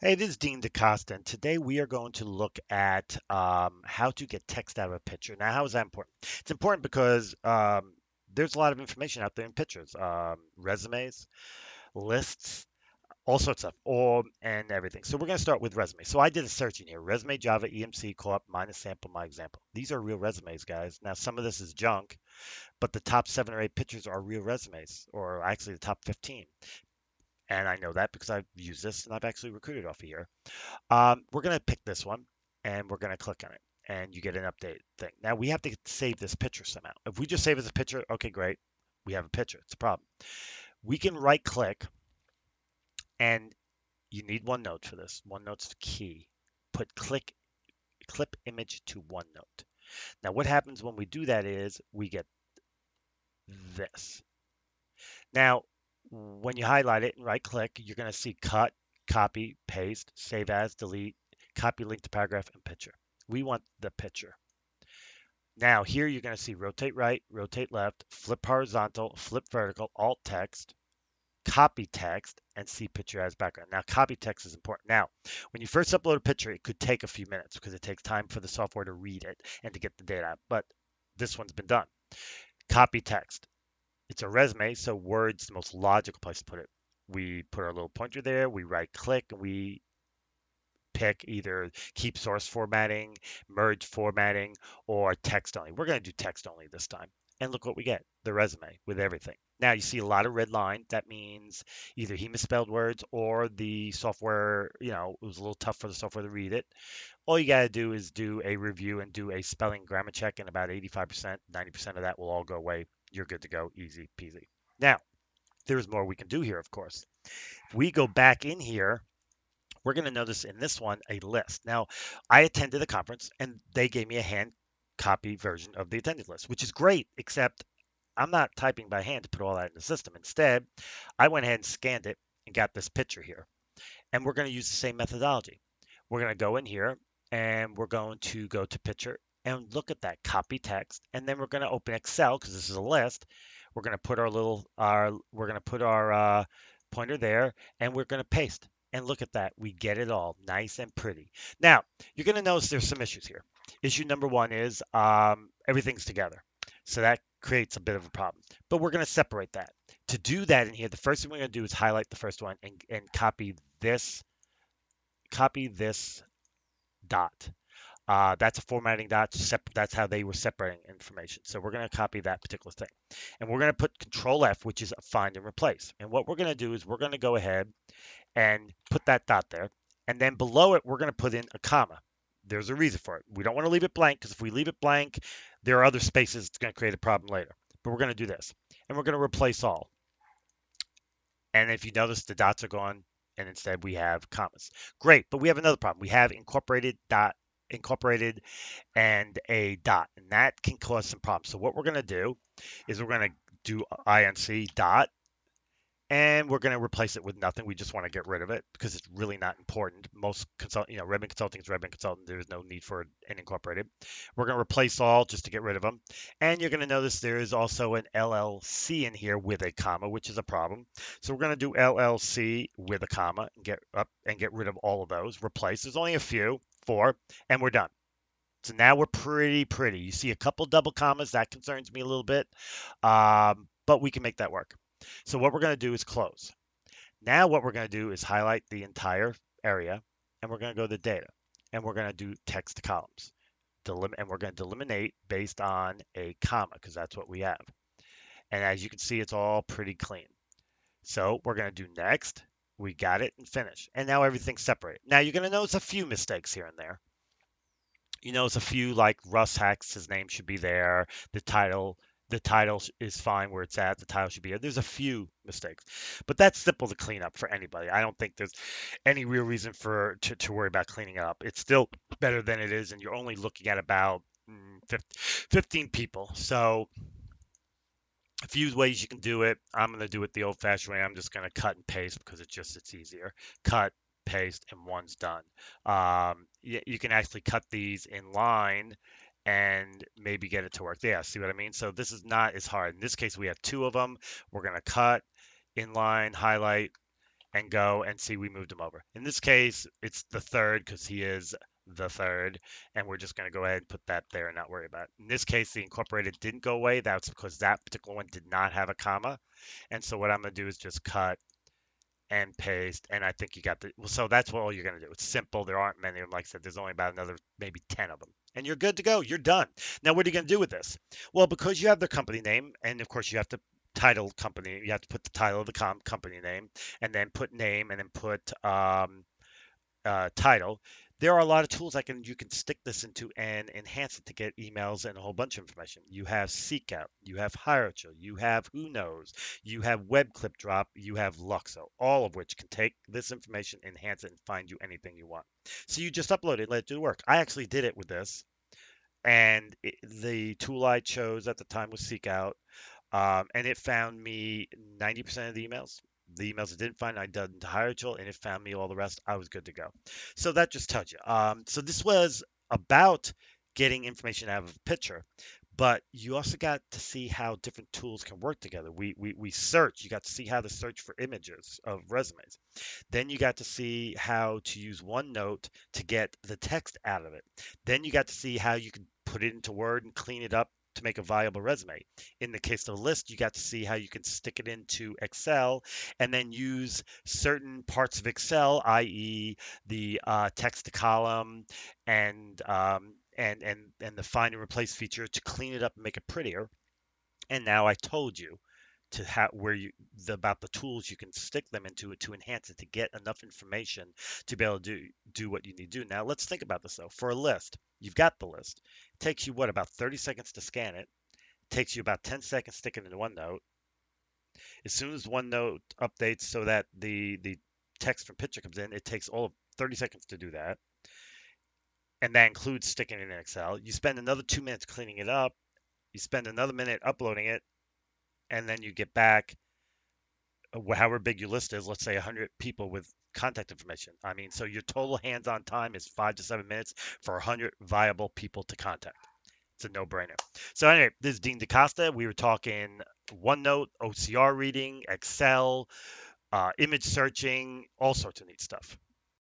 Hey, this is Dean DeCosta, and today we are going to look at how to get text out of a picture. Now, how is that important? It's important because there's a lot of information out there in pictures, resumes, lists, all sorts of or and everything. So we're going to start with resume. So I did a search in here: resume, Java, EMC, co-op, minus sample, my example. These are real resumes, guys. Now, some of this is junk, but the top 7 or 8 pictures are real resumes, or actually the top 15. And I know that because I've used this and I've actually recruited off of here. We're going to pick this one and we're going to click on it and you get an update thing. Now we have to save this picture somehow. If we just save as a picture, okay, great. We have a picture. It's a problem. We can right click and you need OneNote for this. OneNote's the key. Put clip image to OneNote. Now what happens when we do that is we get this. Now when you highlight it and right click, you're going to see cut, copy, paste, save as, delete, copy link to paragraph and picture. We want the picture. Now here you're going to see rotate right, rotate left, flip horizontal, flip vertical, alt text, copy text, and see picture as background. Now copy text is important. Now, when you first upload a picture, it could take a few minutes because it takes time for the software to read it and to get the data out. But this one's been done. Copy text. It's a resume, so Word's the most logical place to put it. We put our little pointer there, we right click, and we pick either keep source formatting, merge formatting, or text only. We're going to do text only this time. And look what we get, the resume with everything. Now you see a lot of red line. That means either he misspelled words or the software, it was a little tough for the software to read it. All you got to do is do a review and do a spelling grammar check, and about 85%, 90% of that will all go away. You're good to go, easy peasy. Now, there's more we can do here, of course. If we go back in here, we're going to notice in this one a list. Now, I attended a conference and they gave me a hand copy version of the attendee list, which is great, except I'm not typing by hand to put all that in the system. Instead, I went ahead and scanned it and got this picture here. And we're going to use the same methodology. We're going to go in here and we're going to go to picture and look at that copy text. And then we're going to open Excel because this is a list. We're going to put we're going to put our pointer there and we're going to paste. And look at that. We get it all nice and pretty. Now, you're going to notice there's some issues here. Issue number one is everything's together. So that creates a bit of a problem. But we're going to separate that. To do that in here, the first thing we're going to do is highlight the first one and this copy this dot. That's a formatting dot. That's how they were separating information. So we're going to copy that particular thing. And we're going to put Control F, which is find and replace. And what we're going to do is we're going to go ahead and put that dot there. And then below it, we're going to put in a comma. There's a reason for it. We don't want to leave it blank because if we leave it blank, there are other spaces it's going to create a problem later. But we're going to do this. And we're going to replace all. And if you notice, the dots are gone, and instead we have commas. Great, but we have another problem. We have incorporated and a dot, and that can cause some problems. So what we're going to do is we're going to do inc dot, and we're going to replace it with nothing. We just want to get rid of it because it's really not important. Most Redmond Consulting is Redmond Consulting. There's no need for an incorporated. We're going to replace all just to get rid of them. And you're going to notice there is also an LLC in here with a comma, which is a problem. So we're going to do LLC with a comma and get rid of all of those. Replace. There's only a few, 4, and we're done. So now we're pretty. You see a couple double commas. That concerns me a little bit, but we can make that work. So what we're going to do is close. Now what we're going to do is highlight the entire area, and we're going to go to data, and we're going to do text to columns. And we're going to delimitate based on a comma because that's what we have. And as you can see, it's all pretty clean. So we're going to do next. We got it and finish. And now everything's separated. Now you're going to notice a few mistakes here and there. You notice a few like Russ Hacks, his name should be there. The title is fine where it's at. The title should be there. There's a few mistakes, but that's simple to clean up for anybody. I don't think there's any real reason to worry about cleaning it up. It's still better than it is, and you're only looking at about 15 people. So a few ways you can do it. I'm going to do it the old-fashioned way. I'm just going to cut and paste because it's easier. Cut, paste, and one's done. You can actually cut these in line and maybe get it to work. Yeah, see what I mean? So this is not as hard. In this case, we have 2 of them. We're going to cut, inline, highlight, and go and see we moved him over. In this case, it's the third because he is the third, and we're just going to go ahead and put that there and not worry about it. In this case, the incorporated didn't go away. That's because that particular one did not have a comma. And so what I'm going to do is just cut and paste, and I think you got the, well, so that's what all you're going to do. It's simple. There aren't many of them. Like I said, there's only about another maybe 10 of them. And you're good to go. You're done. Now, what are you going to do with this? Well, because you have the company name, and of course you have to title company, you have to put the title of the company name, and then put name, and then put title. There are a lot of tools you can stick this into and enhance it to get emails and a whole bunch of information. You have Seekout, you have Hierarchical, you have Who Knows, you have Web Clip Drop, you have Luxo, all of which can take this information, enhance it, and find you anything you want. So you just upload it, let it do the work. I actually did it with this, and the tool I chose at the time was Seekout, and it found me 90% of the emails. The emails it didn't find, I did into Hierarchical, and it found me all the rest. I was good to go. So that just tells you. So this was about getting information out of a picture, but you also got to see how different tools can work together. We search. You got to see how to search for images of resumes. Then you got to see how to use OneNote to get the text out of it. Then you got to see how you could put it into Word and clean it up to make a viable resume. In the case of a list, you got to see how you can stick it into Excel and then use certain parts of Excel, i.e., the text to column and and the find and replace feature to clean it up and make it prettier. And now I told you to have where you about the tools you can stick them into it to enhance it to get enough information to be able to do what you need to do. Now let's think about this though. For a list, you've got the list. It takes you what, about 30 seconds to scan it. It takes you about 10 seconds to stick it into OneNote. As soon as OneNote updates so that the text from picture comes in, it takes all of 30 seconds to do that. And that includes sticking it in Excel. You spend another 2 minutes cleaning it up. You spend another minute uploading it, and then you get back however big your list is, let's say 100 people with contact information. I mean, so your total hands-on time is 5 to 7 minutes for 100 viable people to contact. It's a no-brainer. So anyway, this is Dean DaCosta. We were talking OneNote, OCR reading, Excel, image searching, all sorts of neat stuff.